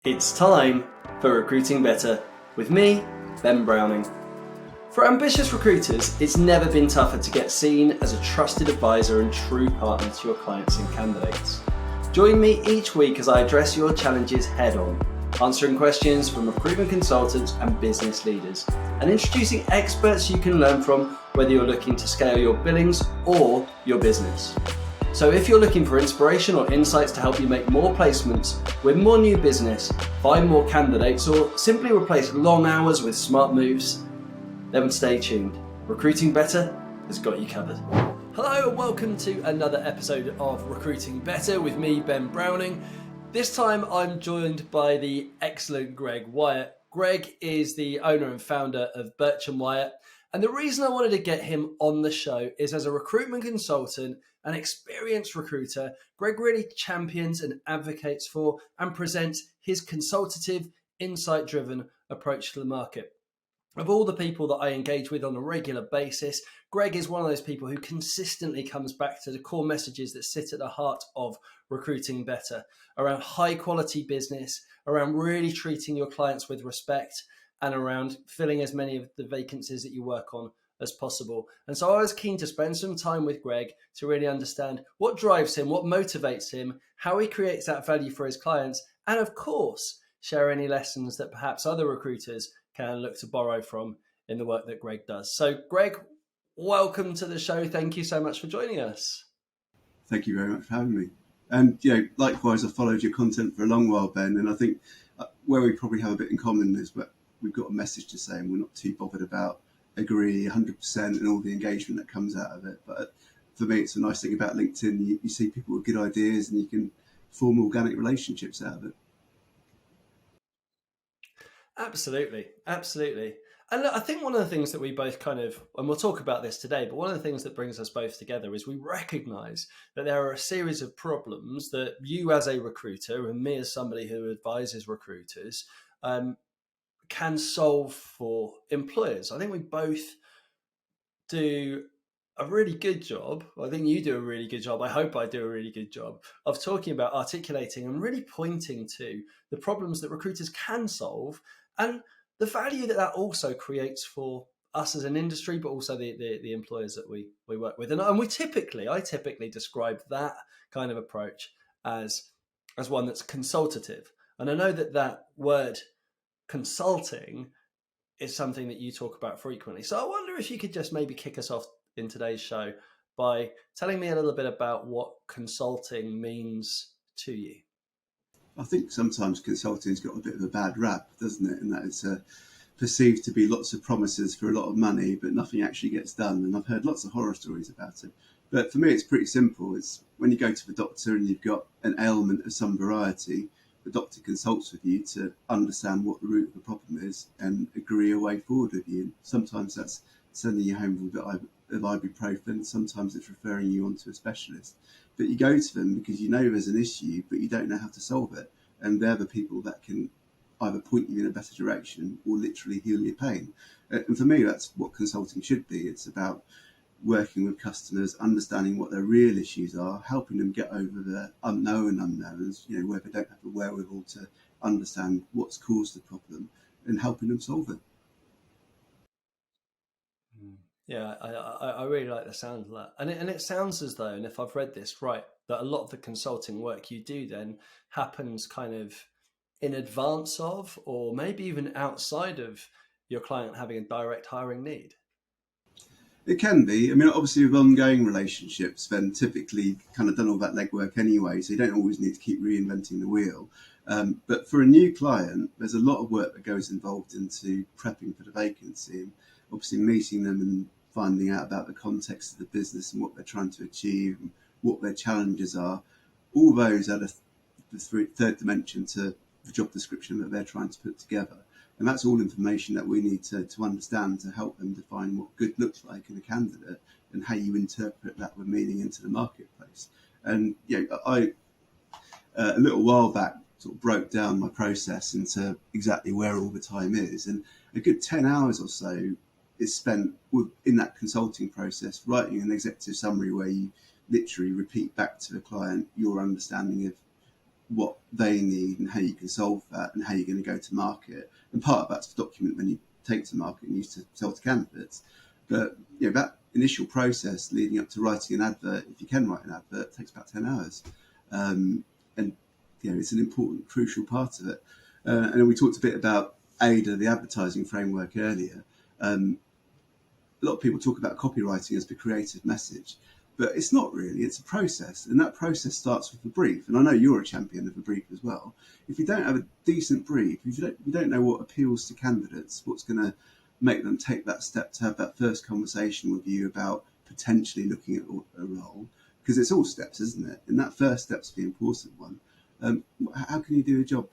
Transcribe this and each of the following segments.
It's time for Recruiting Better with me, Ben Browning. For ambitious recruiters, it's never been tougher to get seen as a trusted advisor and true partner to your clients and candidates. Join me each week as I address your challenges head on, answering questions from recruitment consultants and business leaders, and introducing experts you can learn from whether you're looking to scale your billings or your business. So if you're looking for inspiration or insights to help you make more placements, win more new business, find more candidates, or simply replace long hours with smart moves, then stay tuned. Recruiting Better has got you covered. Hello and welcome to another episode of Recruiting Better with me, Ben Browning. This time I'm joined by the excellent Greg Wyatt. Greg is the owner and founder of Bircham Wyatt. And the reason I wanted to get him on the show is as a recruitment consultant, an experienced recruiter, Greg really champions and advocates for and presents his consultative, insight-driven approach to the market. Of all the people that I engage with on a regular basis, Greg is one of those people who consistently comes back to the core messages that sit at the heart of Recruiting Better, around high quality business, around really treating your clients with respect, and around filling as many of the vacancies that you work on as possible. And so I was keen to spend some time with Greg to really understand what drives him, what motivates him, how he creates that value for his clients, and of course, share any lessons that perhaps other recruiters can look to borrow from in the work that Greg does. So Greg, welcome to the show. Thank you so much for joining us. Thank you very much for having me. And likewise, I've followed your content for a long while, Ben, and I think where we probably have a bit in common is that we've got a message to say and we're not too bothered about agree 100% and all the engagement that comes out of it. But for me, it's a nice thing about LinkedIn. You see people with good ideas and you can form organic relationships out of it. Absolutely. And look, I think one of the things that we both and we'll talk about this today, but one of the things that brings us both together is we recognize that there are a series of problems that you as a recruiter and me as somebody who advises recruiters can solve for employers. I think we both do a really good job. I think you do a really good job. I hope I do a really good job of talking about articulating and really pointing to the problems that recruiters can solve and the value that that also creates for us as an industry, but also the employers that we work with. And I typically describe that kind of approach as one that's consultative. And I know that word consulting is something that you talk about frequently. So I wonder if you could just maybe kick us off in today's show by telling me a little bit about what consulting means to you. I think sometimes consulting's got a bit of a bad rap, doesn't it? And that it's perceived to be lots of promises for a lot of money, but nothing actually gets done. And I've heard lots of horror stories about it. But for me, it's pretty simple. It's when you go to the doctor and you've got an ailment of some variety, the doctor consults with you to understand what the root of the problem is and agree a way forward with you. And sometimes that's sending you home with a bit of ibuprofen, sometimes it's referring you on to a specialist. But you go to them because you know there's an issue, but you don't know how to solve it. And they're the people that can either point you in a better direction or literally heal your pain. And for me, that's what consulting should be. It's about working with customers, understanding what their real issues are, helping them get over the unknown unknowns, where they don't have the wherewithal to understand what's caused the problem and helping them solve it. Yeah, I really like the sound of that. And it sounds as though, and if I've read this right, that a lot of the consulting work you do then happens kind of in advance of, or maybe even outside of your client having a direct hiring need. It can be. I mean, obviously with ongoing relationships, then typically kind of done all that legwork anyway, so you don't always need to keep reinventing the wheel. But for a new client, there's a lot of work that goes involved into prepping for the vacancy, and obviously meeting them and finding out about the context of the business and what they're trying to achieve and what their challenges are. All those are the third dimension to the job description that they're trying to put together. And that's all information that we need to understand to help them define what good looks like in a candidate and how you interpret that with meaning into the marketplace. And I a little while back sort of broke down my process into exactly where all the time is. And a good 10 hours or so is spent in that consulting process, writing an executive summary where you literally repeat back to the client your understanding of what they need and how you can solve that and how you're going to go to market. And part of that's to document when you take to market and use to sell to candidates. But that initial process leading up to writing an advert, if you can write an advert, takes about 10 hours. And it's an important, crucial part of it. And we talked a bit about ADA, the advertising framework, earlier. A lot of people talk about copywriting as the creative message, but it's not really. It's a process, and that process starts with the brief. And I know you're a champion of a brief as well. If you don't have a decent brief, if you don't know what appeals to candidates, what's going to make them take that step to have that first conversation with you about potentially looking at a role, because it's all steps, isn't it? And that first step's the important one. How can you do a job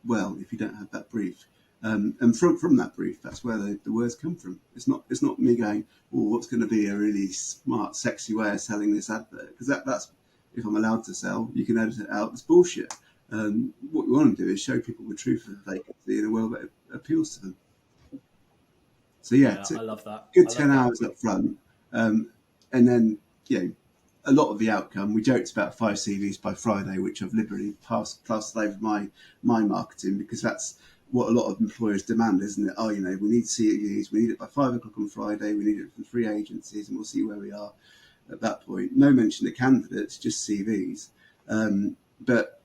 well if you don't have that brief? And from that brief, that's where the words come from. It's not me going, what's going to be a really smart, sexy way of selling this advert? Because that's, if I'm allowed to sell, you can edit it out. It's bullshit. What we want to do is show people the truth of the vacancy in a world that appeals to them. So I love that. Good 10 hours up front, and then a lot of the outcome. We joked about 5 CVs by Friday, which I've liberally passed over my marketing, because that's what a lot of employers demand, isn't it? We need CVs, we need it by 5 o'clock on Friday, we need it from 3 agencies, and we'll see where we are at that point. No mention of candidates, just CVs. But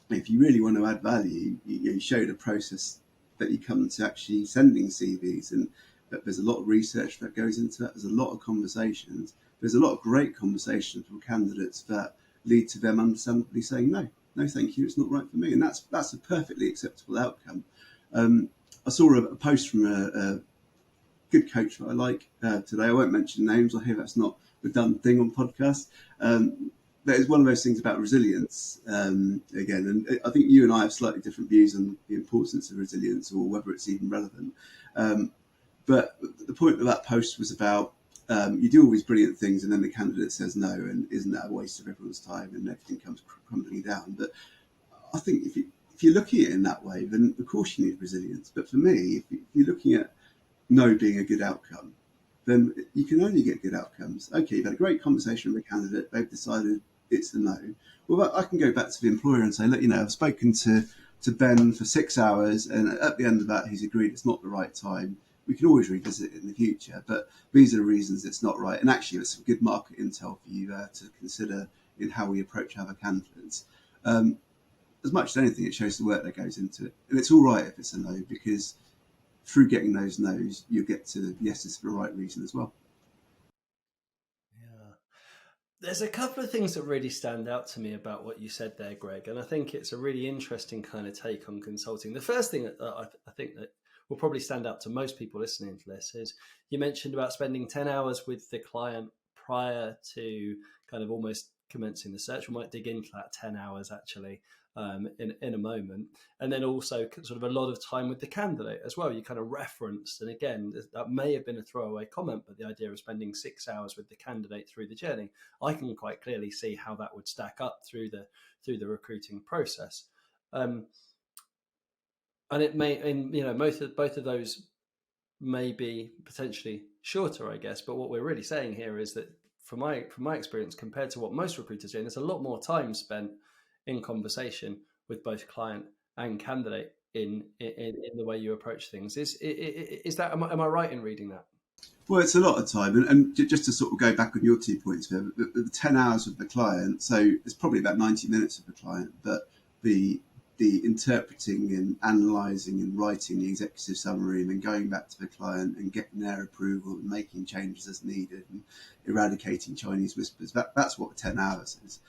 if you really want to add value, you show the process that you come to actually sending CVs, and that there's a lot of research that goes into that. There's a lot of conversations. There's a lot of great conversations from candidates that lead to them understandably saying, no, thank you, it's not right for me. And that's a perfectly acceptable outcome. I saw a post from a good coach that I like today. I won't mention names. I hear that's not the done thing on podcasts. But it's one of those things about resilience, again. And I think you and I have slightly different views on the importance of resilience, or whether it's even relevant. But the point of that post was about, you do all these brilliant things and then the candidate says no, and isn't that a waste of everyone's time, and everything comes crumbling down. But I think if you're looking at it in that way, then of course you need resilience. But for me, if you're looking at no being a good outcome, then you can only get good outcomes. Okay, you've had a great conversation with a candidate, they've decided it's a no. Well, I can go back to the employer and say, look, I've spoken to Ben for 6 hours, and at the end of that, he's agreed it's not the right time. We can always revisit it in the future, but these are the reasons it's not right. And actually, it's some good market intel for you to consider in how we approach other candidates. As much as anything, it shows the work that goes into it. And it's all right if it's a no, because through getting those no's, you'll get to yeses for the right reason as well. Yeah. There's a couple of things that really stand out to me about what you said there, Greg, and I think it's a really interesting kind of take on consulting. The first thing that I think that will probably stand out to most people listening to this is you mentioned about spending 10 hours with the client prior to kind of almost commencing the search. We might dig into that 10 hours actually in a moment. And then also sort of a lot of time with the candidate as well. You kind of referenced, and again, that may have been a throwaway comment, but the idea of spending 6 hours with the candidate through the journey, I can quite clearly see how that would stack up through the recruiting process. And it may, and both of those may be potentially shorter, I guess. But what we're really saying here is that, from my experience, compared to what most recruiters do, there's a lot more time spent in conversation with both client and candidate in the way you approach things. Is that, am I right in reading that? Well, it's a lot of time, and just to sort of go back on your 2 points, the 10 hours with the client, so it's probably about 90 minutes with the client, but the interpreting and analysing and writing the executive summary, and then going back to the client and getting their approval and making changes as needed and eradicating Chinese whispers, that's what 10 hours is.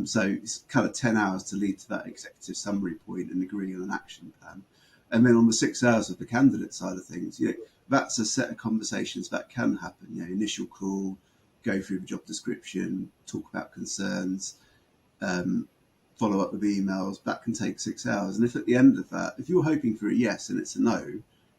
So it's kind of 10 hours to lead to that executive summary point and agreeing on an action plan. And then on the 6 hours of the candidate side of things, that's a set of conversations that can happen. Initial call, go through the job description, talk about concerns, follow up with emails. That can take 6 hours. And if at the end of that, if you're hoping for a yes and it's a no,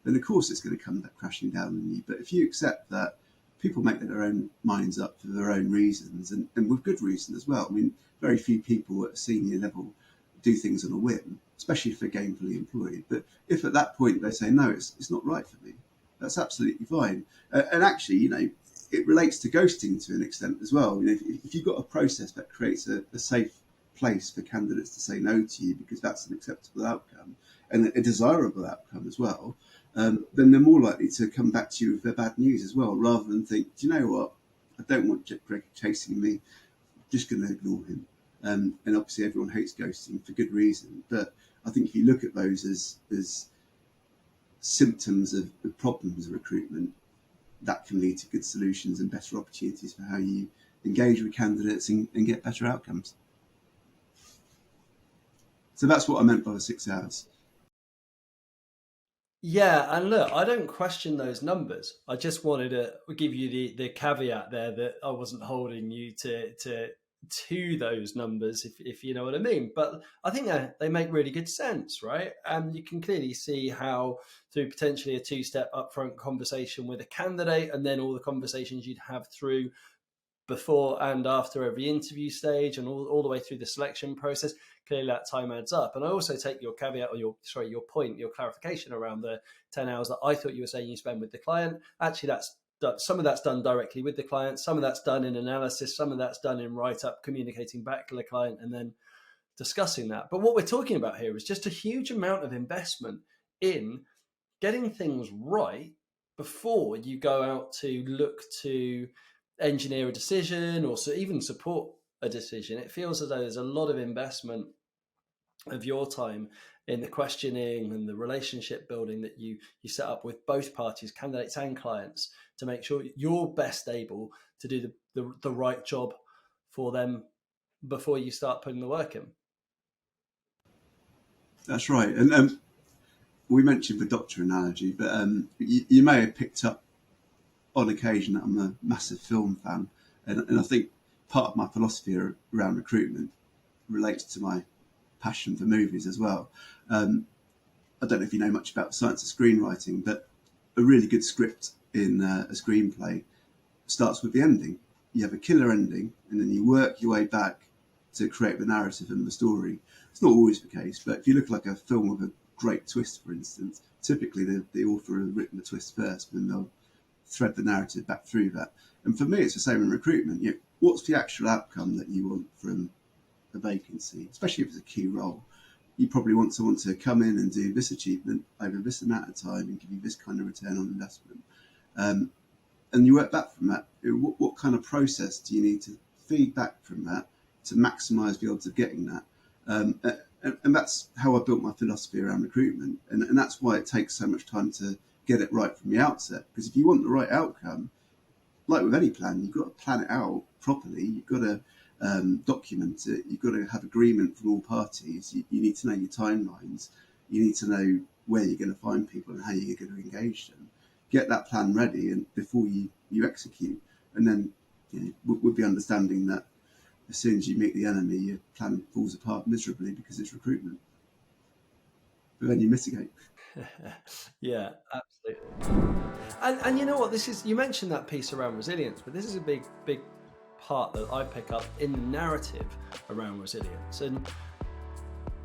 then of course it's going to come back crashing down on you. But if you accept that people make their own minds up for their own reasons, and with good reason as well. I mean, very few people at a senior level do things on a whim, especially if they're gainfully employed. But if at that point they say, no, it's not right for me, that's absolutely fine. And actually, it relates to ghosting to an extent as well. If you've got a process that creates a safe place for candidates to say no to you because that's an acceptable outcome and a desirable outcome as well, then they're more likely to come back to you with their bad news as well, rather than think, do you know what, I don't want Greg chasing me, I'm just going to ignore him. And obviously everyone hates ghosting for good reason, but I think if you look at those as symptoms of the problems of recruitment, that can lead to good solutions and better opportunities for how you engage with candidates and get better outcomes. So that's what I meant by the 6 hours. Yeah, and look, I don't question those numbers. I just wanted to give you the caveat there that I wasn't holding you to those numbers, if you know what I mean. But I think they make really good sense, right? And you can clearly see how through potentially a two-step upfront conversation with a candidate, and then all the conversations you'd have through before and after every interview stage and all the way through the selection process, clearly that time adds up. And I also take your caveat or your point, your clarification around the 10 hours that I thought you were saying you spend with the client. Actually, that's some of that's done directly with the client, some of that's done in analysis, some of that's done in write-up, communicating back to the client and then discussing that. But what we're talking about here is just a huge amount of investment in getting things right before you go out to look to engineer a decision or even support a decision. It feels as though there's a lot of investment of your time in the questioning and the relationship building that you set up with both parties, candidates and clients, to make sure you're best able to do the right job for them before you start putting the work in. That's right. And we mentioned the doctor analogy, but you may have picked up on occasion that I'm a massive film fan. And I think part of my philosophy around recruitment relates to my passion for movies as well. I don't know if you know much about the science of screenwriting, but a really good script in a screenplay starts with the ending. You have a killer ending, and then you work your way back to create the narrative and the story. It's not always the case, but if you look like a film with a great twist, for instance, typically the author has written the twist first, and then they'll thread the narrative back through that. And for me, it's the same in recruitment. What's the actual outcome that you want from a vacancy, especially if it's a key role? You probably want someone to come in and do this achievement over this amount of time and give you this kind of return on investment. And you work back from that. What kind of process do you need to feed back from that to maximise the odds of getting that? And that's how I built my philosophy around recruitment. And that's why it takes so much time to get it right from the outset. Because if you want the right outcome, like with any plan, you've got to plan it out properly. You've got to document it. You've got to have agreement from all parties. You need to know your timelines. You need to know where you're going to find people and how you're going to engage them. Get that plan ready and before you execute. And then with the understanding that as soon as you meet the enemy, your plan falls apart miserably because it's recruitment. But then you mitigate. Yeah, absolutely. And you know what, this is, you mentioned that piece around resilience, but this is a big part that I pick up in the narrative around resilience. And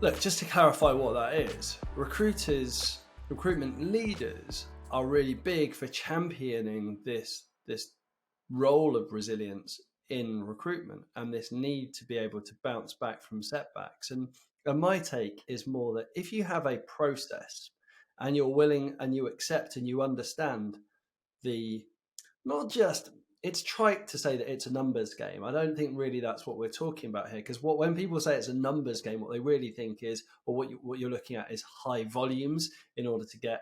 look, just to clarify what that is, recruitment leaders are really big for championing this role of resilience in recruitment and this need to be able to bounce back from setbacks. And my take is more that if you have a process and you're willing and you accept and you understand the, not just, it's trite to say that it's a numbers game. I don't think really that's what we're talking about here, because when people say it's a numbers game, what they really think is, or what you're looking at is high volumes in order to get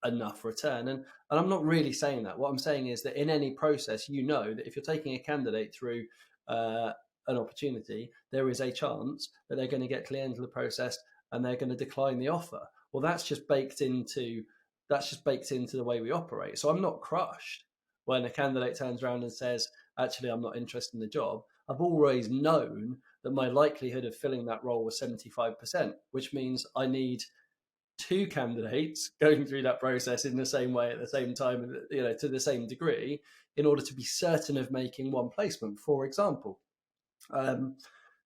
enough return. And I'm not really saying that. What I'm saying is that in any process, you know that if you're taking a candidate through an opportunity, there is a chance that they're going to get to the end of the process and they're going to decline the offer. Well, that's just baked into the way we operate. So I'm not crushed when a candidate turns around and says, actually, I'm not interested in the job. I've always known that my likelihood of filling that role was 75%, which means I need two candidates going through that process in the same way at the same time, to the same degree, in order to be certain of making one placement, for example.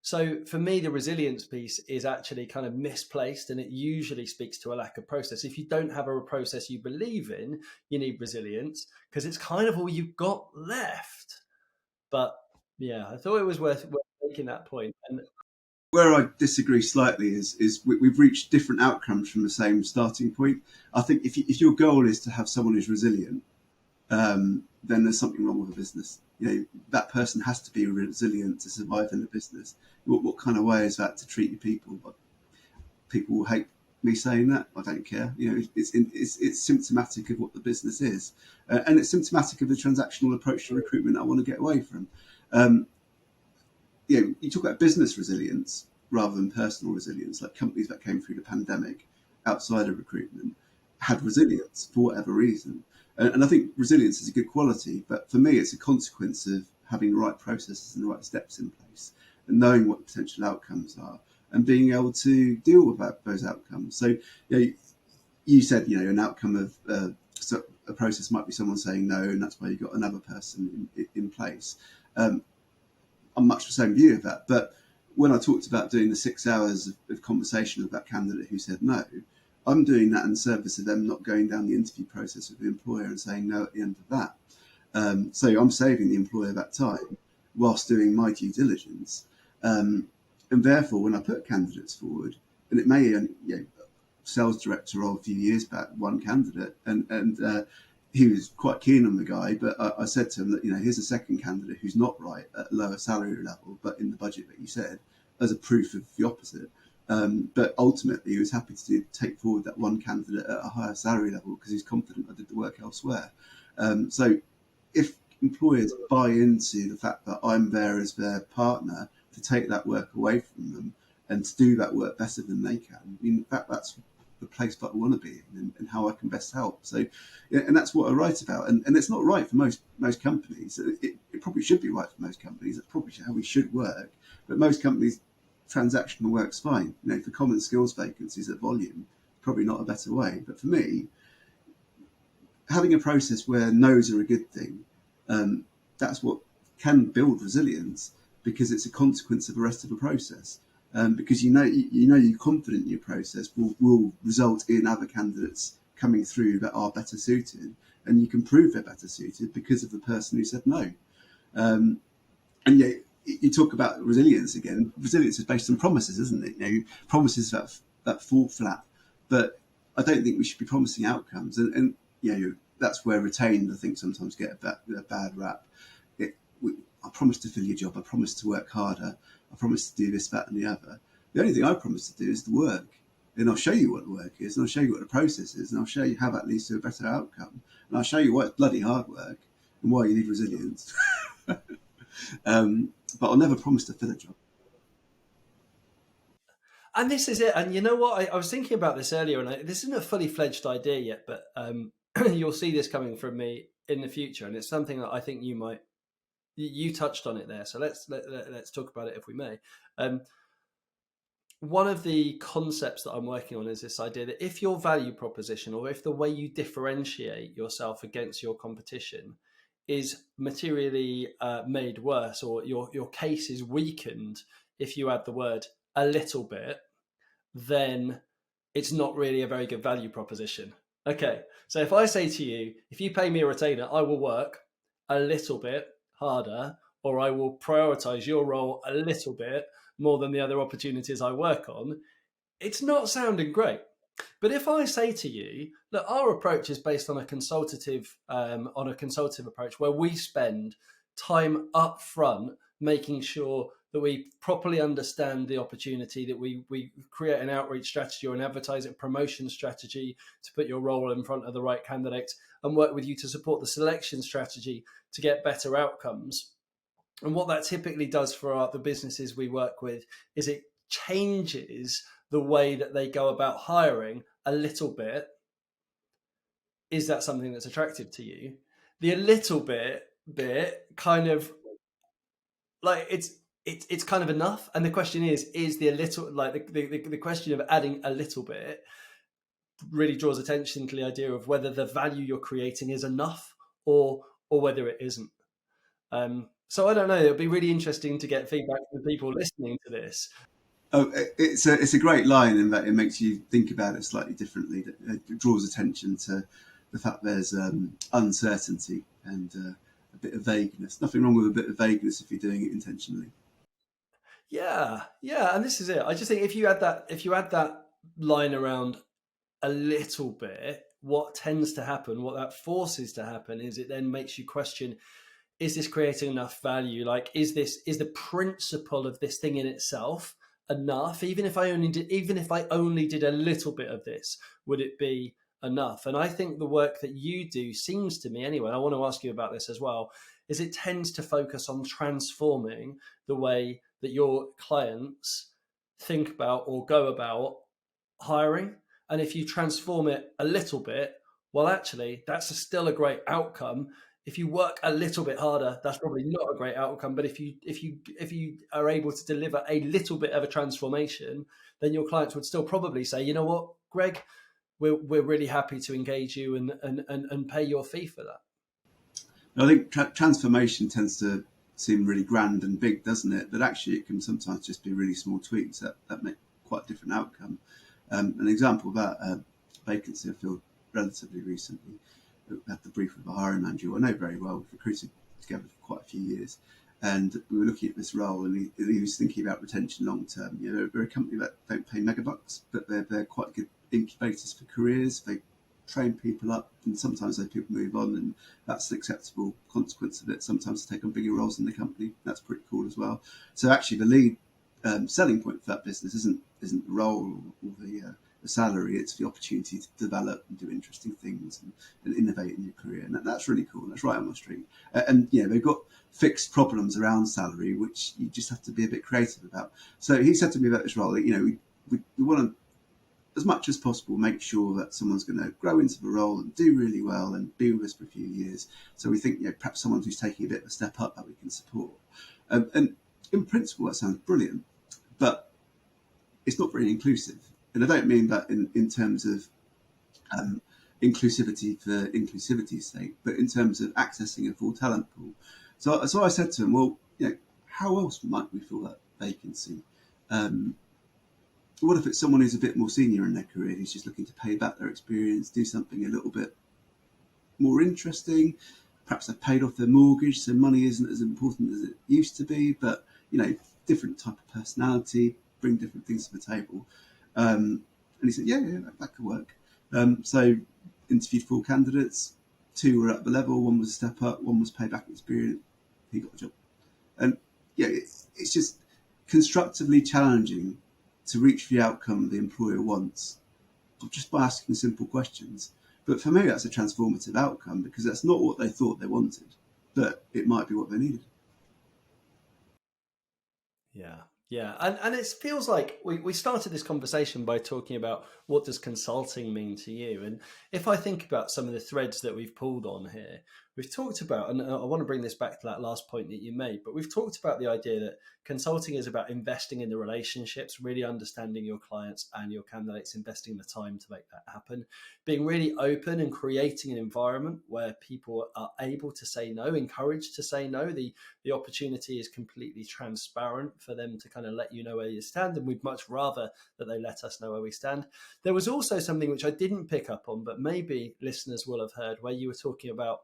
So for me, the resilience piece is actually kind of misplaced, and it usually speaks to a lack of process. If you don't have a process you believe in, you need resilience because it's kind of all you've got left. But yeah, I thought it was worth making that point. And Where I disagree slightly is we've reached different outcomes from the same starting point. I think if your goal is to have someone who's resilient, then there's something wrong with the business. That person has to be resilient to survive in the business. What kind of way is that to treat your people? People will hate me saying that. I don't care. It's symptomatic of what the business is, and it's symptomatic of the transactional approach to recruitment I want to get away from. Um, you talk about business resilience rather than personal resilience. Like companies that came through the pandemic outside of recruitment had resilience for whatever reason, and I think resilience is a good quality. But for me, it's a consequence of having the right processes and the right steps in place, and knowing what potential outcomes are, and being able to deal with those outcomes. So, you said, an outcome of a process might be someone saying no, and that's why you've got another person in place. I'm much the same view of that. But when I talked about doing the 6 hours of conversation with that candidate who said no, I'm doing that in service of them not going down the interview process with the employer and saying no at the end of that. So I'm saving the employer that time whilst doing my due diligence. And therefore, when I put candidates forward, and it may, sales director of a few years back, one candidate, and he was quite keen on the guy, but I said to him that, here's a second candidate who's not right at a lower salary level, but in the budget that you said, as a proof of the opposite. But ultimately, he was happy to take forward that one candidate at a higher salary level because he's confident I did the work elsewhere. So if employers buy into the fact that I'm there as their partner to take that work away from them and to do that work better than they can, that's the place that I want to be in and how I can best help. So, and that's what I write about. And it's not right for most companies. It probably should be right for most companies. That's probably how we should work. But most companies, transactional work's fine. For common skills vacancies at volume, probably not a better way. But for me, having a process where no's are a good thing, that's what can build resilience because it's a consequence of the rest of the process. Because you're confident your process will result in other candidates coming through that are better suited, and you can prove they're better suited because of the person who said no. And yet you talk about resilience again. Resilience is based on promises, isn't it? Promises that fall flat. But I don't think we should be promising outcomes, and that's where retained I think sometimes get a bad rap. I promise to fill your job. I promise to work harder. I promise to do this, that, and the other. The only thing I promise to do is the work. And I'll show you what the work is, and I'll show you what the process is, and I'll show you how that leads to a better outcome. And I'll show you why it's bloody hard work and why you need resilience. But I'll never promise to fill a job. And this is it. And you know what? I was thinking about this earlier, and this isn't a fully fledged idea yet, but you'll see this coming from me in the future. And it's something that I think you touched on it there. So let's talk about it if we may. One of the concepts that I'm working on is this idea that if your value proposition or if the way you differentiate yourself against your competition is materially made worse, or your case is weakened if you add the word a little bit, then it's not really a very good value proposition. Okay, so if I say to you, if you pay me a retainer, I will work a little bit harder, or I will prioritize your role a little bit more than the other opportunities I work on, it's not sounding great. But if I say to you, look, our approach is based on a consultative approach where we spend time up front making sure that we properly understand the opportunity, that we create an outreach strategy or an advertising promotion strategy to put your role in front of the right candidates, and work with you to support the selection strategy to get better outcomes. And what that typically does for the businesses we work with is it changes the way that they go about hiring a little bit. Is that something that's attractive to you? The a little bit kind of like it's kind of enough. And the question is the a little, like the question of adding a little bit really draws attention to the idea of whether the value you're creating is enough or whether it isn't. So I don't know. It'll be really interesting to get feedback from the people listening to this. Oh, it's a great line in that it makes you think about it slightly differently. It draws attention to the fact there's uncertainty and a bit of vagueness. Nothing wrong with a bit of vagueness if you're doing it intentionally. Yeah, and this is it. I just think if you add that line around a little bit, what tends to happen, what that forces to happen, is it then makes you question: is this creating enough value? Like, is the principle of this thing in itself enough? Even if I only did a little bit of this, would it be enough? And I think the work that you do seems to me, anyway, and I want to ask you about this as well, is it tends to focus on transforming the way that your clients think about or go about hiring. And if you transform it a little bit, well, actually, still a great outcome. If you work a little bit harder, that's probably not a great outcome. But if you are able to deliver a little bit of a transformation, then your clients would still probably say, you know what, Greg, we're really happy to engage you and pay your fee for that. I think transformation tends to seem really grand and big, doesn't it? But actually, it can sometimes just be really small tweaks that make quite a different outcome. An example of that vacancy I filled relatively recently. I had the brief with a hiring manager who I know very well. We've recruited together for quite a few years. And we were looking at this role, and he was thinking about retention long term. You know, they're a company that don't pay megabucks, but they're quite good incubators for careers. They train people up, and sometimes those people move on, and that's an acceptable consequence of it. Sometimes they take on bigger roles in the company. That's pretty cool as well. So actually, the lead selling point for that business isn't the role or the salary. It's the opportunity to develop and do interesting things and innovate in your career, and that's really cool. That's right on my street. And you know, they've got fixed problems around salary, which you just have to be a bit creative about. So he said to me about this role that, you know, we want to, as much as possible, make sure that someone's going to grow into the role and do really well and be with us for a few years. So we think, you know, perhaps someone who's taking a bit of a step up that we can support. And in principle, that sounds brilliant, but it's not very inclusive. And I don't mean that in terms of inclusivity for inclusivity's sake, but in terms of accessing a full talent pool. So I said to him, well, you know, how else might we fill that vacancy? What if it's someone who's a bit more senior in their career, who's just looking to pay back their experience, do something a little bit more interesting? Perhaps they've paid off their mortgage, so money isn't as important as it used to be, but, you know, different type of personality, bring different things to the table. And he said, yeah, that could work. So interviewed 4 candidates, 2 were at the level, 1 was a step up, 1 was payback experience. He got the job. And yeah, it's just constructively challenging to reach the outcome the employer wants, just by asking simple questions. But for me, that's a transformative outcome, because that's not what they thought they wanted, but it might be what they needed. Yeah, and it feels like we started this conversation by talking about what does consulting mean to you. And if I think about some of the threads that we've pulled on here, we've talked about, and I want to bring this back to that last point that you made, but we've talked about the idea that consulting is about investing in the relationships, really understanding your clients and your candidates, investing the time to make that happen, being really open and creating an environment where people are able to say no, encouraged to say no. The opportunity is completely transparent for them to kind of let you know where you stand, and we'd much rather that they let us know where we stand. There was also something which I didn't pick up on, but maybe listeners will have heard, where you were talking about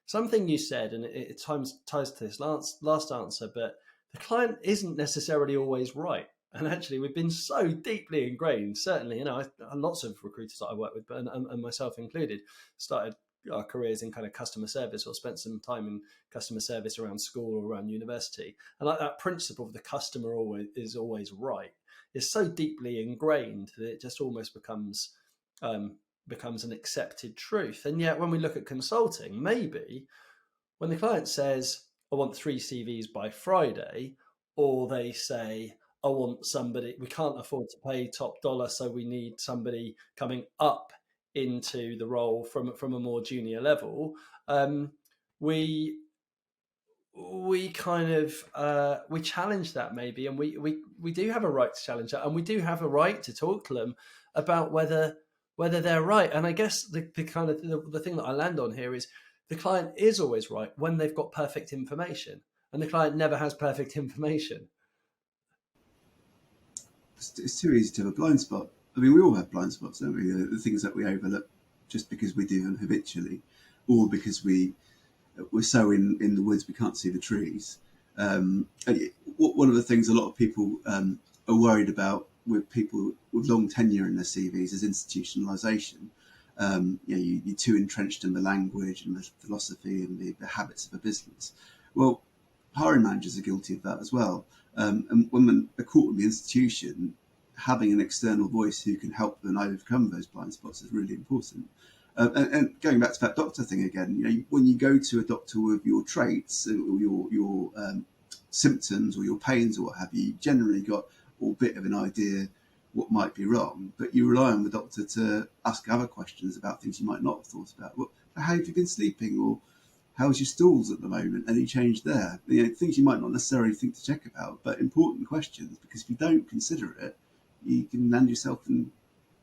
something you said, and it ties to this last answer, but the client isn't necessarily always right. And actually, we've been so deeply ingrained, certainly, you know, lots of recruiters that I work with, and myself included, started our careers in kind of customer service, or spent some time in customer service around school or around university. And like that principle of the customer is always right is so deeply ingrained that it just almost becomes an accepted truth. And yet when we look at consulting, maybe when the client says, I want 3 CVs by Friday, or they say, I want somebody, we can't afford to pay top dollar, so we need somebody coming up into the role from a more junior level, we kind of we challenge that maybe, and we do have a right to challenge that, and we do have a right to talk to them about whether they're right. And I guess the kind of the thing that I land on here is the client is always right when they've got perfect information, and the client never has perfect information. It's too easy to have a blind spot. I mean, we all have blind spots, don't we? The things that we overlook just because we do them habitually, or because we're so in the woods we can't see the trees. One of the things a lot of people are worried about with people with long tenure in their CVs is institutionalisation. You're too entrenched in the language and the philosophy and the habits of a business. Well, hiring managers are guilty of that as well. And when they're caught in the institution, having an external voice who can help them overcome those blind spots is really important. And going back to that doctor thing again, when you go to a doctor with your traits or your symptoms or your pains or what have you, you've generally got a bit of an idea what might be wrong, but you rely on the doctor to ask other questions about things you might not have thought about. Well, how have you been sleeping? Or how's your stools at the moment? Any change there? Things you might not necessarily think to check about, but important questions, because if you don't consider it, you can land yourself in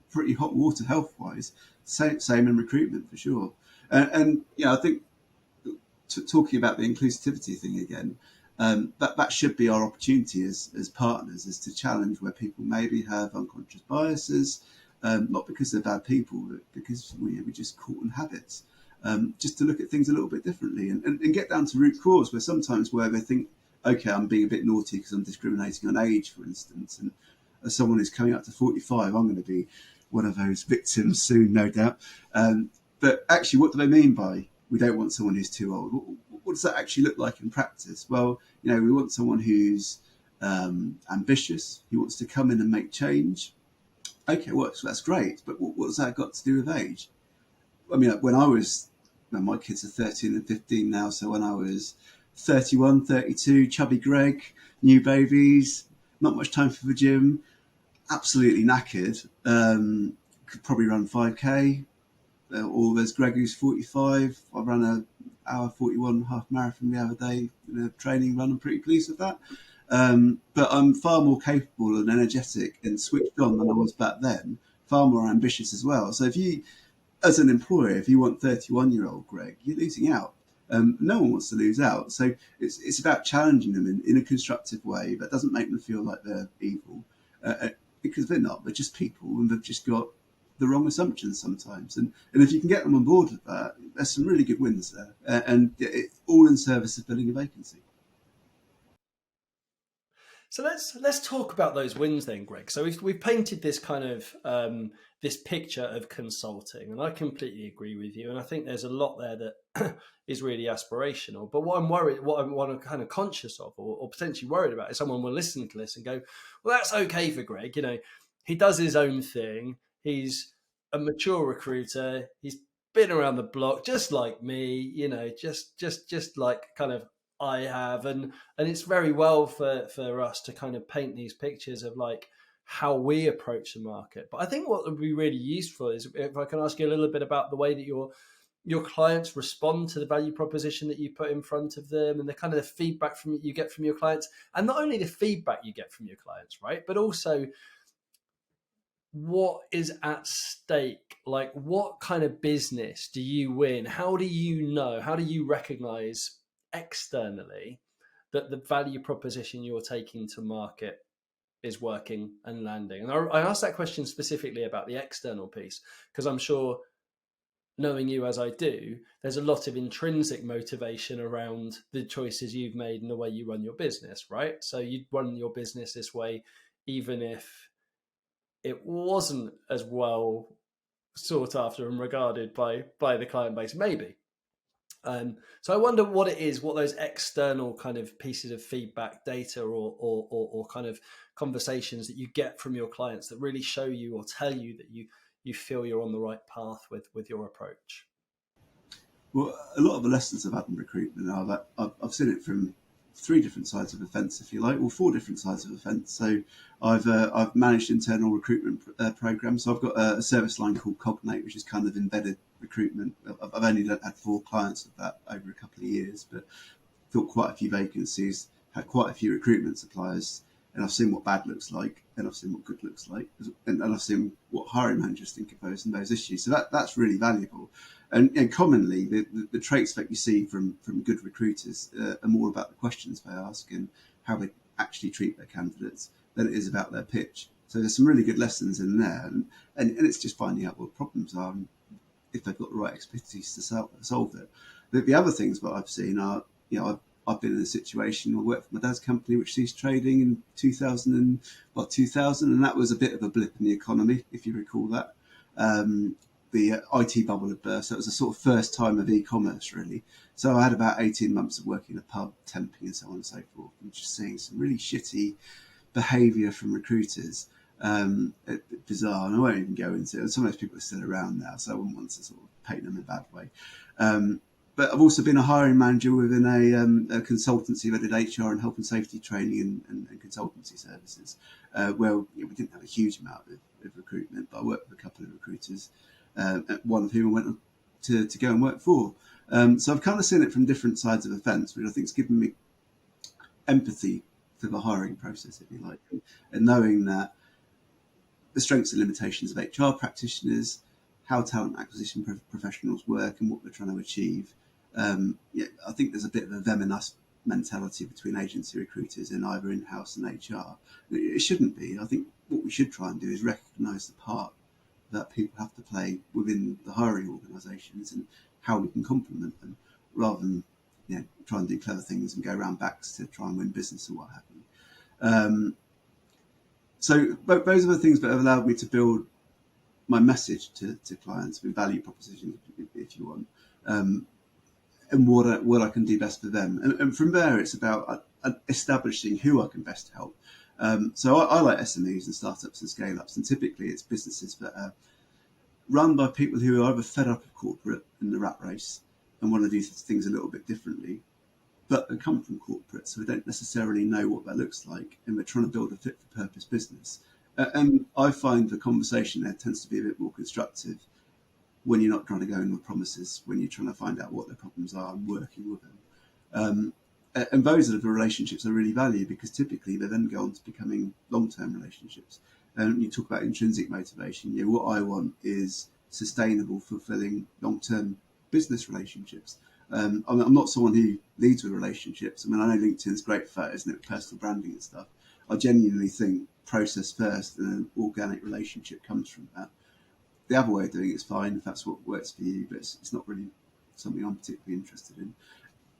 pretty hot water health-wise. Same in recruitment for sure. And I think talking about the inclusivity thing again, that should be our opportunity as partners, is to challenge where people maybe have unconscious biases, not because they're bad people, but because we're just caught in habits. Just to look at things a little bit differently and get down to root cause, where sometimes where they think, okay, I'm being a bit naughty because I'm discriminating on age, for instance, and as someone who's coming up to 45, I'm going to be one of those victims soon, no doubt. But actually, what do they mean by we don't want someone who's too old? What does that actually look like in practice? Well, we want someone who's ambitious, who wants to come in and make change. Okay, well, so that's great, but what's that got to do with age? I mean, when I was, my kids are 13 and 15 now, so when I was 31, 32, chubby Greg, new babies, not much time for the gym, absolutely knackered, could probably run 5k, or there's Greg who's 45. I ran an hour 41 half marathon the other day in a training run. I'm pretty pleased with that. But I'm far more capable and energetic and switched on than I was back then, far more ambitious as well. So if you, as an employer, if you want 31-year-old Greg, you're losing out. No one wants to lose out. So it's about challenging them in a constructive way that doesn't make them feel like they're evil, because they're not. They're just people, and they've just got the wrong assumptions sometimes. And if you can get them on board with that, there's some really good wins there, and all in service of filling a vacancy. So let's talk about those wins then, Greg. So we've painted this kind of this picture of consulting, and I completely agree with you. And I think there's a lot there that is really aspirational. But what I'm kind of conscious of, or potentially worried about, is someone will listen to this and go, "Well, that's okay for Greg. He does his own thing. He's a mature recruiter. He's been around the block, just like me. Just like kind of I have, and it's very well for us to kind of paint these pictures of like how we approach the market. But I think what would be really useful is if I can ask you a little bit about the way that your clients respond to the value proposition that you put in front of them, and the kind of the feedback you get from your clients, and not only the feedback you get from your clients, right, but also what is at stake. Like, what kind of business do you win? How do you recognize externally that the value proposition you're taking to market is working and landing? And I asked that question specifically about the external piece because I'm sure, knowing you as I do, there's a lot of intrinsic motivation around the choices you've made and the way you run your business, right? So you run your business this way even if it wasn't as well sought after and regarded by the client base, maybe. So I wonder what it is, what those external kind of pieces of feedback, data, or kind of conversations that you get from your clients that really show you or tell you that you feel you're on the right path with your approach. Well, a lot of the lessons I've had in recruitment are that I've seen it from three different sides of the fence, if you like, or four different sides of the fence. So I've managed internal recruitment programs. So I've got a service line called Cognate, which is kind of embedded recruitment. I've only had 4 clients of that over a couple of years, but filled quite a few vacancies, had quite a few recruitment suppliers, and I've seen what bad looks like, and I've seen what good looks like, and I've seen what hiring managers think of those and those issues. So that's really valuable. And commonly, the traits that you see from good recruiters are more about the questions they ask and how they actually treat their candidates than it is about their pitch. So there's some really good lessons in there, and it's just finding out what problems are and if they've got the right expertise to solve it. The other things that I've seen are, I've been in a situation. I worked for my dad's company, which ceased trading in 2000, and that was a bit of a blip in the economy, if you recall that. The IT bubble had burst. So it was a sort of first time of e-commerce, really. So I had about 18 months of working in a pub, temping and so on and so forth, and just seeing some really shitty behaviour from recruiters. Bizarre, and I won't even go into it. Some of those people are still around now, so I wouldn't want to sort of paint them in a bad way. But I've also been a hiring manager within a consultancy that did HR and health and safety training and consultancy services, where we didn't have a huge amount of recruitment, but I worked with a couple of recruiters, one of whom I went on to go and work for. So I've kind of seen it from different sides of the fence, which I think has given me empathy for the hiring process, if you like, and knowing that the strengths and limitations of HR practitioners, how talent acquisition professionals work and what we're trying to achieve. I think there's a bit of a them and us mentality between agency recruiters and either in-house and HR. It shouldn't be. I think what we should try and do is recognise the part that people have to play within the hiring organisations and how we can complement them, rather than try and do clever things and go around backs to try and win business or what have you. So those are the things that have allowed me to build my message to clients with value propositions, if you want, and what I can do best for them. And from there, it's about establishing who I can best help. So I like SMEs and startups and scale-ups, and typically it's businesses that are run by people who are either fed up of corporate and the rat race and want to do things a little bit differently, but they come from corporate, so they don't necessarily know what that looks like, and they're trying to build a fit-for-purpose business. And I find the conversation there tends to be a bit more constructive when you're not trying to go in with promises, when you're trying to find out what their problems are and working with them. And those are the relationships I really value, because typically they then go on to becoming long-term relationships. And you talk about intrinsic motivation. What I want is sustainable, fulfilling, long-term business relationships. I'm not someone who leads with relationships. I mean, I know LinkedIn's great for that, isn't it? Personal branding and stuff. I genuinely think process first and an organic relationship comes from that. The other way of doing it is fine if that's what works for you, but it's not really something I'm particularly interested in,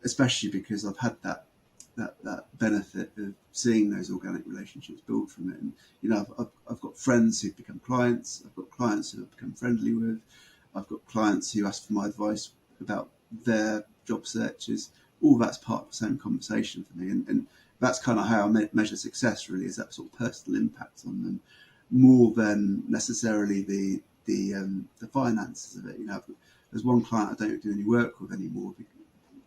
especially because I've had that benefit of seeing those organic relationships build from it. And I've got friends who've become clients. I've got clients who I've become friendly with. I've got clients who ask for my advice about their job searches. All that's part of the same conversation for me, and that's kind of how I measure success. Really, is that sort of personal impact on them, more than necessarily the finances of it. There's one client I don't do any work with anymore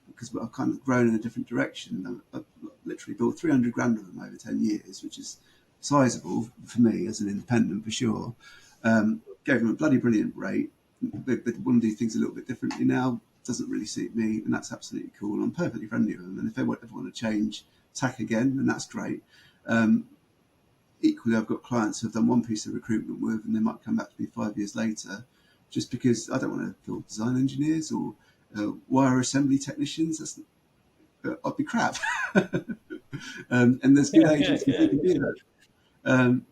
because I've kind of grown in a different direction. I've literally built 300 grand of them over 10 years, which is sizable for me as an independent, for sure. Gave them a bloody brilliant rate. They want to do things a little bit differently now. Doesn't really suit me, and that's absolutely cool. I'm perfectly friendly with them, and if they ever want to change tack again, then that's great. Equally, I've got clients who have done one piece of recruitment with, and they might come back to me 5 years later, just because I don't want to build design engineers or wire assembly technicians. I'd be crap. And there's good agencies who can do that.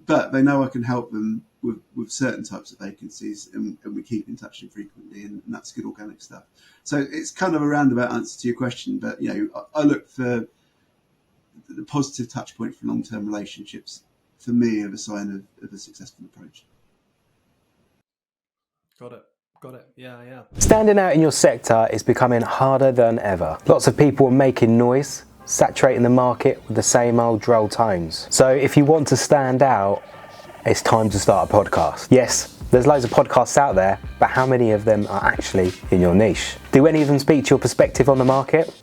But they know I can help them with certain types of vacancies, and we keep in touch infrequently, and that's good organic stuff. So it's kind of a roundabout answer to your question, but I look for the positive touch point for long-term relationships. For me, of a sign of a successful approach. Got it. Yeah. Standing out in your sector is becoming harder than ever. Lots of people are making noise, saturating the market with the same old droll tones. So if you want to stand out, it's time to start a podcast. Yes, there's loads of podcasts out there, but how many of them are actually in your niche? Do any of them speak to your perspective on the market?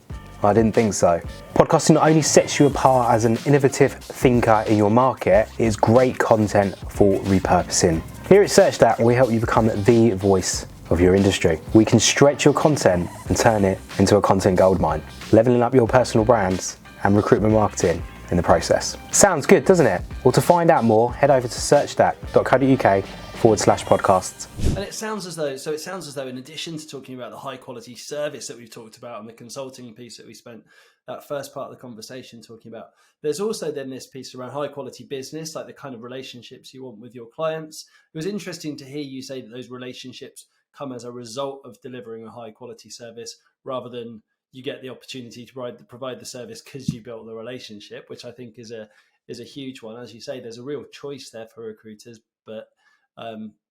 I didn't think so. Podcasting not only sets you apart as an innovative thinker in your market, it is great content for repurposing. Here at Search That, we help you become the voice of your industry. We can stretch your content and turn it into a content goldmine, leveling up your personal brands and recruitment marketing in the process. Sounds good, doesn't it? Well, to find out more, head over to searchthat.co.uk/podcasts. And it sounds as though in addition to talking about the high quality service that we've talked about and the consulting piece that we spent that first part of the conversation talking about, there's also then this piece around high quality business, like the kind of relationships you want with your clients. It was interesting to hear you say that those relationships come as a result of delivering a high quality service rather than you get the opportunity to provide the service because you built the relationship, which I think is a huge one. As you say, there's a real choice there for recruiters, but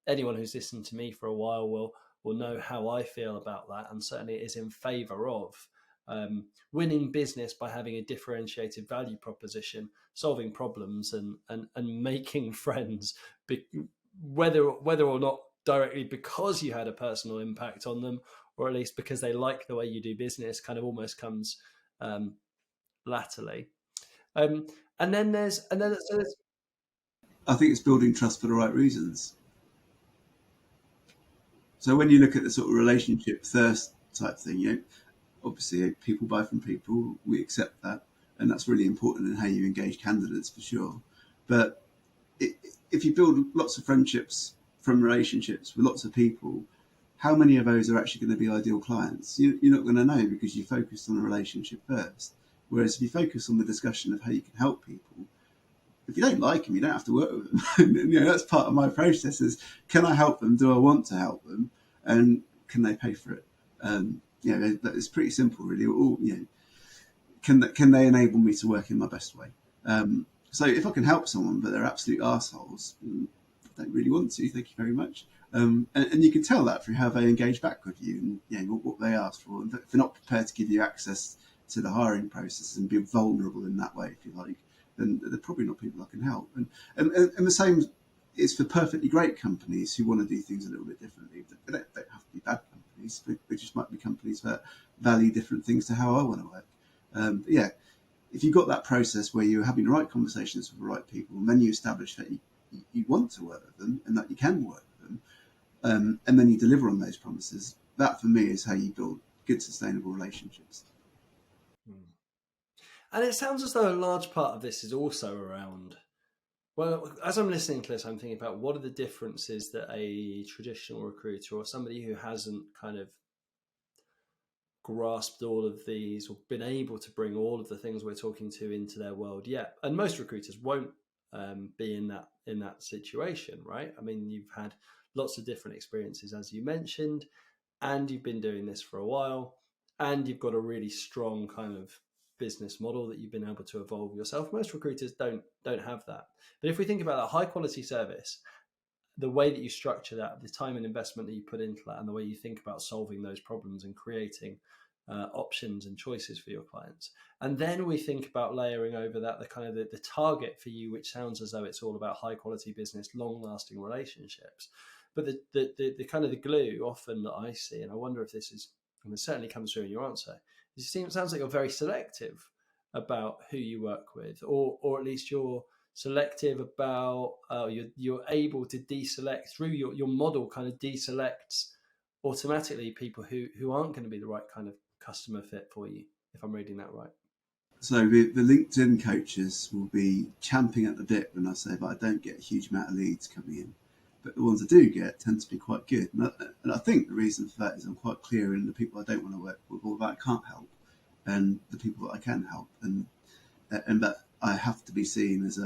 anyone who's listened to me for a while will know how I feel about that, and certainly it is in favour of winning business by having a differentiated value proposition, solving problems, and making friends, whether or not directly because you had a personal impact on them, or at least because they like the way you do business, kind of almost comes latterly. And then there's. I think it's building trust for the right reasons. So when you look at the sort of relationship thirst type thing, obviously people buy from people, we accept that, and that's really important in how you engage candidates for sure. But if you build lots of friendships from relationships with lots of people, how many of those are actually going to be ideal clients? You're not going to know because you focused on the relationship first. Whereas if you focus on the discussion of how you can help people, if you don't like them, you don't have to work with them. That's part of my process is, can I help them? Do I want to help them? And can they pay for it? It's pretty simple, really. Can they enable me to work in my best way? So if I can help someone, but they're absolute arseholes, I don't really want to, thank you very much. And you can tell that through how they engage back with you and what they ask for. And if they're not prepared to give you access to the hiring process and be vulnerable in that way, if you like, then they're probably not people I can help. And the same is for perfectly great companies who want to do things a little bit differently. They don't have to be bad companies. They just might be companies that value different things to how I want to work. If you've got that process where you're having the right conversations with the right people, and then you establish that you want to work with them and that you can work with them, and then you deliver on those promises, that for me is how you build good, sustainable relationships. And it sounds as though a large part of this is also around, well, as I'm listening to this, I'm thinking about what are the differences that a traditional recruiter or somebody who hasn't kind of grasped all of these or been able to bring all of the things we're talking to into their world yet. And most recruiters won't be in that situation, right? I mean, you've had lots of different experiences, as you mentioned, and you've been doing this for a while, and you've got a really strong kind of business model that you've been able to evolve yourself. Most recruiters don't have that. But if we think about a high quality service, the way that you structure that, the time and investment that you put into that, and the way you think about solving those problems and creating options and choices for your clients. And then we think about layering over that the target for you, which sounds as though it's all about high quality business, long lasting relationships. But the kind of the glue often that I see, and I wonder if this is, and it certainly comes through in your answer, it sounds like you're very selective about who you work with, or at least you're selective about you're able to deselect through your model, kind of deselects automatically people who aren't going to be the right kind of customer fit for you, if I'm reading that right. So the LinkedIn coaches will be champing at the bit when I say, but I don't get a huge amount of leads coming in. But the ones I do get tend to be quite good. And I think the reason for that is I'm quite clear in the people I don't want to work with, or that I can't help, and the people that I can help. And that I have to be seen as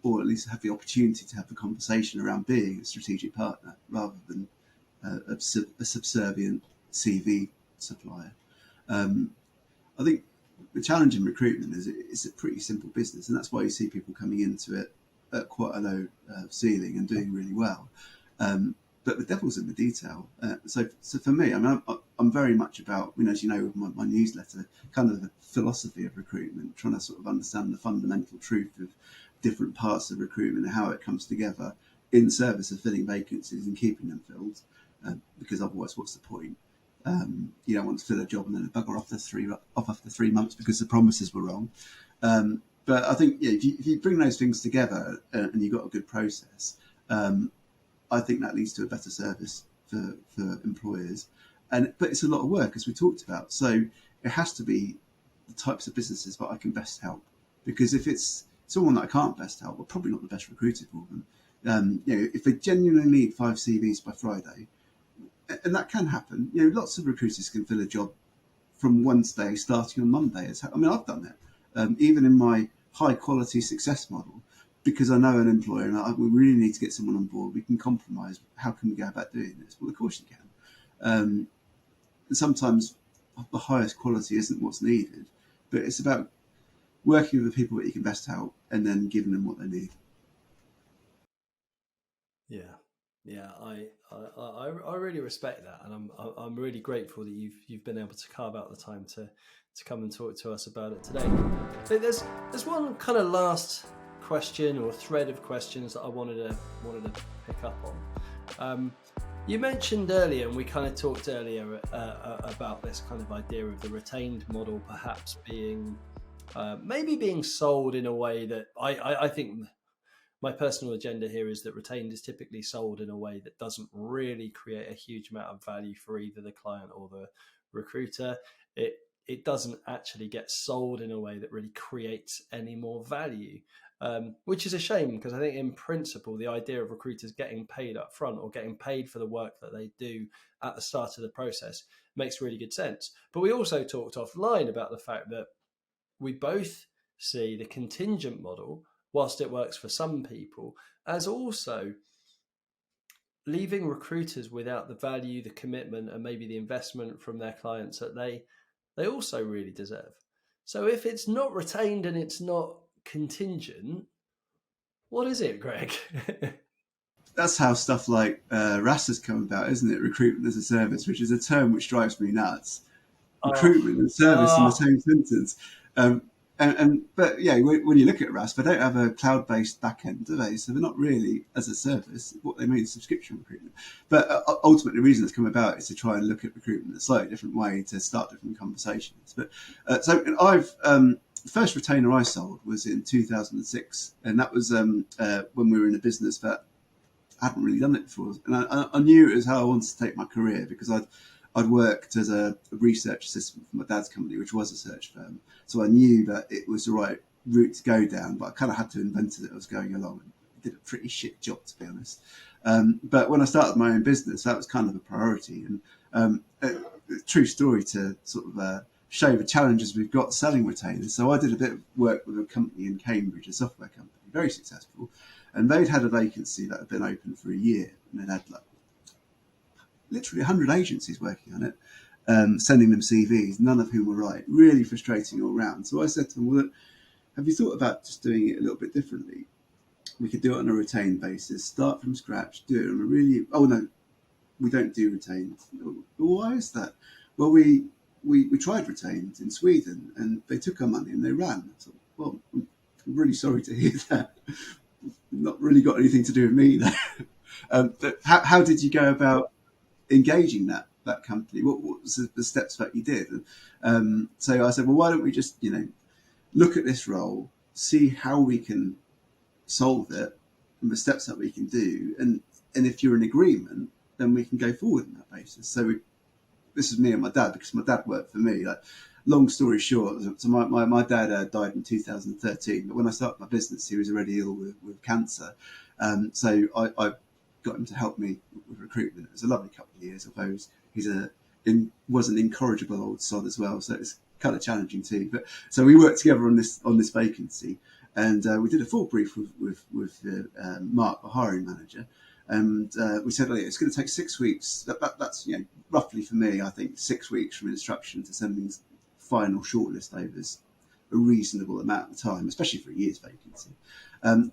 or at least have the opportunity to have the conversation around being a strategic partner rather than a subservient CV supplier. I think the challenge in recruitment is it's a pretty simple business, and that's why you see people coming into it at quite a low ceiling and doing really well. But the devil's in the detail. So for me, I mean, I'm very much about, as you know, with my newsletter, kind of the philosophy of recruitment, trying to sort of understand the fundamental truth of different parts of recruitment and how it comes together in service of filling vacancies and keeping them filled. Because otherwise, what's the point? You don't want to fill a job and then bugger off after 3 months because the promises were wrong. But I think if you bring those things together and you've got a good process, I think that leads to a better service for employers. But it's a lot of work, as we talked about. So it has to be the types of businesses that I can best help. Because if it's someone that I can't best help, I'm probably not the best recruiter for them. If they genuinely need 5 CVs by Friday, and that can happen. Lots of recruiters can fill a job from Wednesday starting on Monday. I've done it, even in my high quality success model, because I know an employer and we really need to get someone on board. We can compromise. How can we go about doing this? Well, of course you can. Sometimes the highest quality isn't what's needed, but it's about working with the people that you can best help and then giving them what they need. Yeah, I really respect that, and I'm really grateful that you've been able to carve out the time to come and talk to us about it today. But there's one kind of last question or thread of questions that I wanted to pick up on. You mentioned earlier, and we kind of talked earlier about this kind of idea of the retained model perhaps being maybe being sold in a way that I think. My personal agenda here is that retained is typically sold in a way that doesn't really create a huge amount of value for either the client or the recruiter. It doesn't actually get sold in a way that really creates any more value, which is a shame, because I think in principle the idea of recruiters getting paid up front or getting paid for the work that they do at the start of the process makes really good sense. But we also talked offline about the fact that we both see the contingent model, whilst it works for some people, as also leaving recruiters without the value, the commitment, and maybe the investment from their clients that they also really deserve. So if it's not retained and it's not contingent, what is it, Greg? That's how stuff like RAS has come about, isn't it? Recruitment as a service, which is a term which drives me nuts. Recruitment and service in the same sentence. But yeah, when you look at RAS, they don't have a cloud-based backend, do they? So they're not really as a service. What they mean is subscription recruitment. But ultimately, the reason it's come about is to try and look at recruitment in a slightly different way to start different conversations. But so I've the first retainer I sold was in 2006, and that was when we were in a business that hadn't really done it before, and I knew it was how I wanted to take my career, because I'd worked as a research assistant for my dad's company, which was a search firm. So I knew that it was the right route to go down, but I kind of had to invent it as I was going along, and did a pretty shit job, to be honest. But when I started my own business, that was kind of a priority. And a true story to sort of show the challenges we've got selling retainers. So I did a bit of work with a company in Cambridge, a software company, very successful. And they'd had a vacancy that had been open for a year, and they'd had literally 100 agencies working on it, sending them CVs, none of whom were right. Really frustrating all round. So I said to them, well, look, have you thought about just doing it a little bit differently? We could do it on a retained basis, start from scratch, do it on a really... Oh, no, we don't do retained. Well, why is that? Well, we tried retained in Sweden, and they took our money and they ran. I thought, well, I'm really sorry to hear that. Not really got anything to do with me there. But how did you go about engaging that company? What was the steps that you did? So I said, well, why don't we just look at this role, see how we can solve it, and the steps that we can do, and if you're in agreement, then we can go forward on that basis. So this is me and my dad, because my dad worked for me. Long story short, so my dad died in 2013, but when I started my business, he was already ill with cancer. So I got him to help me with recruitment. It was a lovely couple of years, although he was an incorrigible old sod as well, so it's kind of challenging too. But so we worked together on this vacancy, and we did a full brief with Mark, the hiring manager, and we said, it's going to take 6 weeks. That's roughly for me, I think 6 weeks from instruction to sending final shortlist over is a reasonable amount of time, especially for a year's vacancy.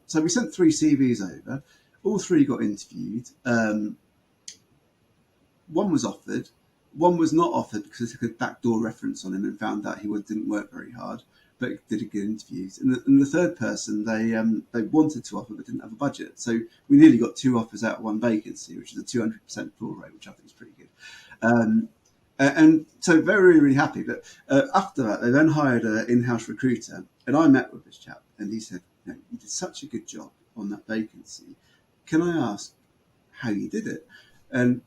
So we sent 3 CVs over. All 3 got interviewed. One was offered. One was not offered because they took a backdoor reference on him and found out he didn't work very hard, but did a good interviews. And the third person, they wanted to offer but didn't have a budget. So we nearly got 2 offers out of 1 vacancy, which is a 200% fill rate, which I think is pretty good. And so very, really happy. But after that, they then hired an in-house recruiter, and I met with this chap, and he said, you did such a good job on that vacancy. Can I ask how you did it? And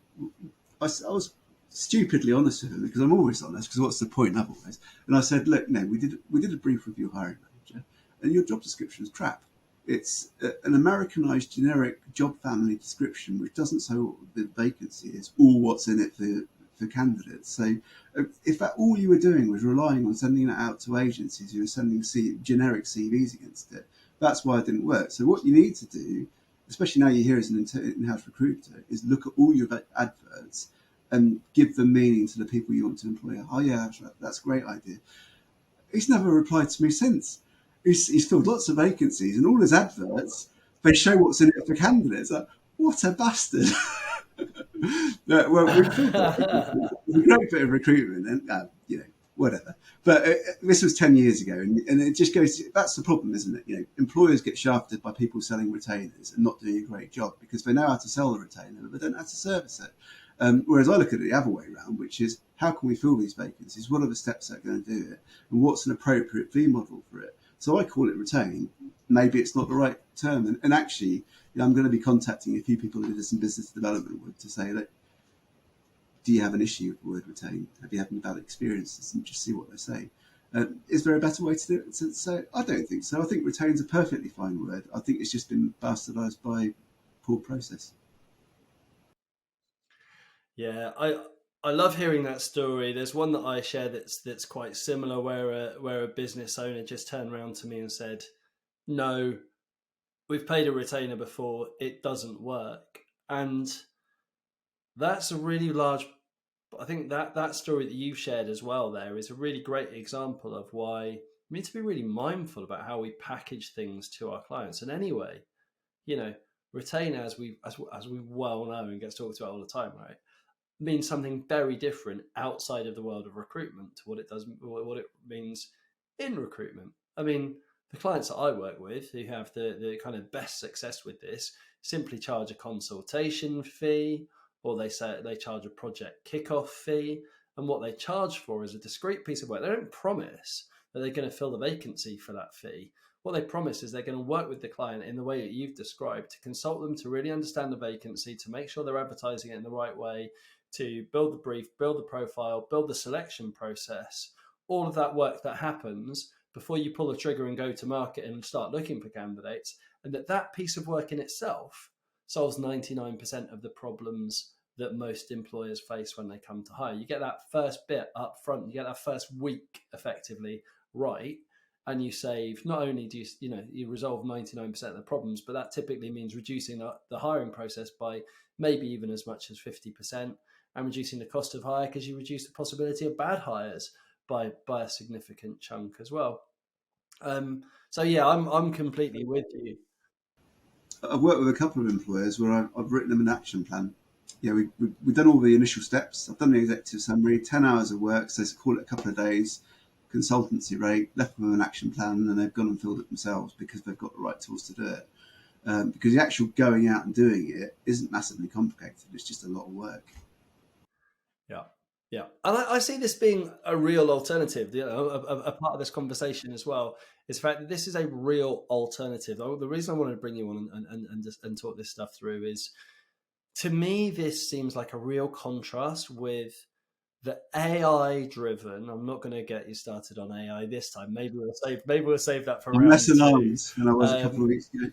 I was stupidly honest with him, because I'm always honest, because what's the point otherwise? And I said, look, we did a brief with your hiring manager, and your job description is crap. It's an Americanized generic job family description, which doesn't say what the vacancy is or what's in it for candidates. So if that all you were doing was relying on sending that out to agencies who were sending generic CVs against it, that's why it didn't work. So what you need to do, especially now you're here as an in-house recruiter, is look at all your adverts and give them meaning to the people you want to employ. Oh yeah, that's a great idea. He's never replied to me since. He's filled lots of vacancies, and all his adverts, they show what's in it for candidates. Like, what a bastard! Well, we filled that vacancy. It's a great bit of recruitment, and whatever. But this was 10 years ago, and it just goes. That's the problem, isn't it? Employers get shafted by people selling retainers and not doing a great job because they know how to sell the retainer, but they don't know how to service it. Whereas I look at it the other way around, which is how can we fill these vacancies? What are the steps that are going to do it? And what's an appropriate fee model for it? So I call it retain. Maybe it's not the right term. And actually, I'm going to be contacting a few people who do some business development work to say, look, do you have an issue with the word retain? Have you had any bad experiences? And just see what they say. Is there a better way to do it? So I don't think so. I think retain's a perfectly fine word. I think it's just been bastardised by poor process. Yeah, I love hearing that story. There's one that I share that's quite similar, where a business owner just turned around to me and said, "No, we've paid a retainer before. It doesn't work." And that's a really large. I think that story that you've shared as well there is a really great example of why we need to be really mindful about how we package things to our clients. And anyway, retainer, as we well know and gets talked about all the time, right, means something very different outside of the world of recruitment to what it means in recruitment. I mean, the clients that I work with who have the kind of best success with this simply charge a consultation fee, or they say they charge a project kickoff fee, and what they charge for is a discrete piece of work. They don't promise that they're going to fill the vacancy for that fee. What they promise is they're going to work with the client in the way that you've described, to consult them, to really understand the vacancy, to make sure they're advertising it in the right way, to build the brief, build the profile, build the selection process, all of that work that happens before you pull the trigger and go to market and start looking for candidates. And that piece of work in itself solves 99% of the problems that most employers face when they come to hire. You get that first bit up front, you get that first week effectively right, and you save, not only do you resolve 99% of the problems, but that typically means reducing the hiring process by maybe even as much as 50%, and reducing the cost of hire because you reduce the possibility of bad hires by a significant chunk as well. So yeah, I'm completely with you. I've worked with a couple of employers where I've written them an action plan. We've done all the initial steps. I've done the executive summary, 10 hours of work, so call it a couple of days, consultancy rate, left them with an action plan, and they've gone and filled it themselves because they've got the right tools to do it. Because the actual going out and doing it isn't massively complicated. It's just a lot of work. Yeah. And I see this being a real alternative. A part of this conversation as well is the fact that this is a real alternative. The reason I wanted to bring you on and talk this stuff through is, to me, this seems like a real contrast with the AI-driven. I'm not going to get you started on AI this time. Maybe we'll save that for I'm round less two. alarmed than I was a couple of weeks ago.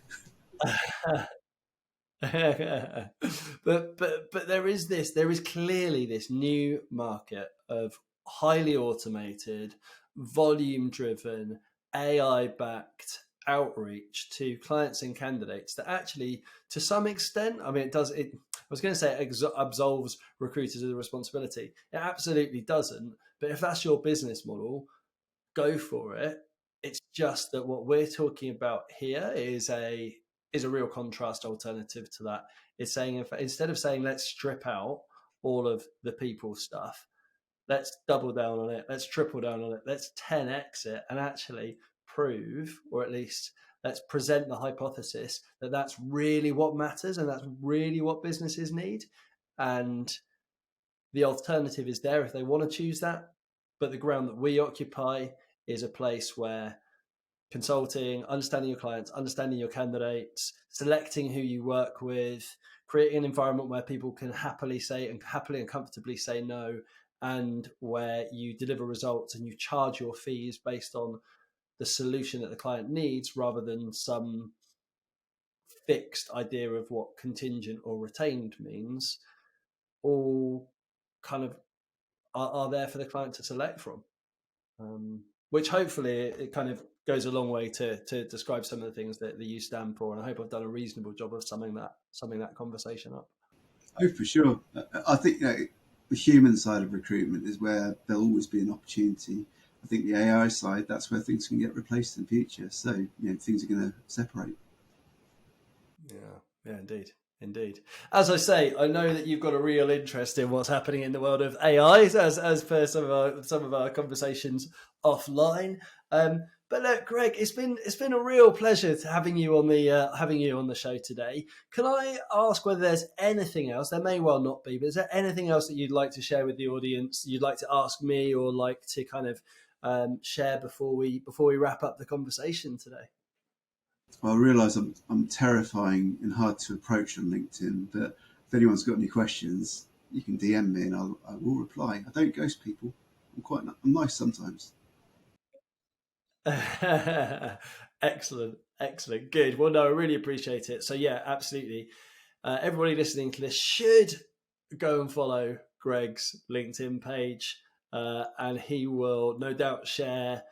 but there is clearly this new market of highly automated, volume driven, AI backed outreach to clients and candidates that actually, to some extent, I mean, I was going to say it absolves recruiters of the responsibility. It absolutely doesn't. But if that's your business model, go for it. It's just that what we're talking about here is a real contrast alternative to that. It's saying, instead of saying let's strip out all of the people stuff, let's double down on it, let's triple down on it, let's 10x it, and actually prove, or at least let's present the hypothesis that that's really what matters and that's really what businesses need. And the alternative is there if they want to choose that. But the ground that we occupy is a place where consulting, understanding your clients, understanding your candidates, selecting who you work with, creating an environment where people can happily and comfortably say no, and where you deliver results and you charge your fees based on the solution that the client needs rather than some fixed idea of what contingent or retained means, all kind of are there for the client to select from. Which hopefully it kind of goes a long way to describe some of the things that you stand for. And I hope I've done a reasonable job of summing that conversation up. Oh, for sure. I think the human side of recruitment is where there'll always be an opportunity. I think the AI side, that's where things can get replaced in the future. So, things are going to separate. Yeah, indeed. As I say, I know that you've got a real interest in what's happening in the world of AI, as per some of our conversations offline. But look, Greg, it's been a real pleasure having you on the show today. Can I ask whether there's anything else? There may well not be, but is there anything else that you'd like to share with the audience? You'd like to ask me, or like to kind of share before we wrap up the conversation today? Well, I realise I'm terrifying and hard to approach on LinkedIn, but if anyone's got any questions, you can DM me and I will reply. I don't ghost people. I'm nice sometimes. Excellent. Good. Well, no, I really appreciate it. So yeah, absolutely. Everybody listening to this should go and follow Greg's LinkedIn page, and he will no doubt share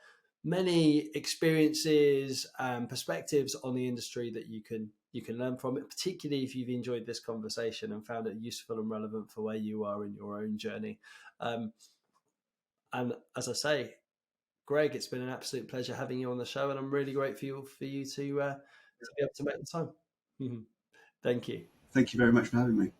many experiences and perspectives on the industry that you can learn from it, particularly if you've enjoyed this conversation and found it useful and relevant for where you are in your own journey. And as I say, Greg, it's been an absolute pleasure having you on the show, and I'm really grateful for you to be able to make the time. Thank you. Thank you very much for having me.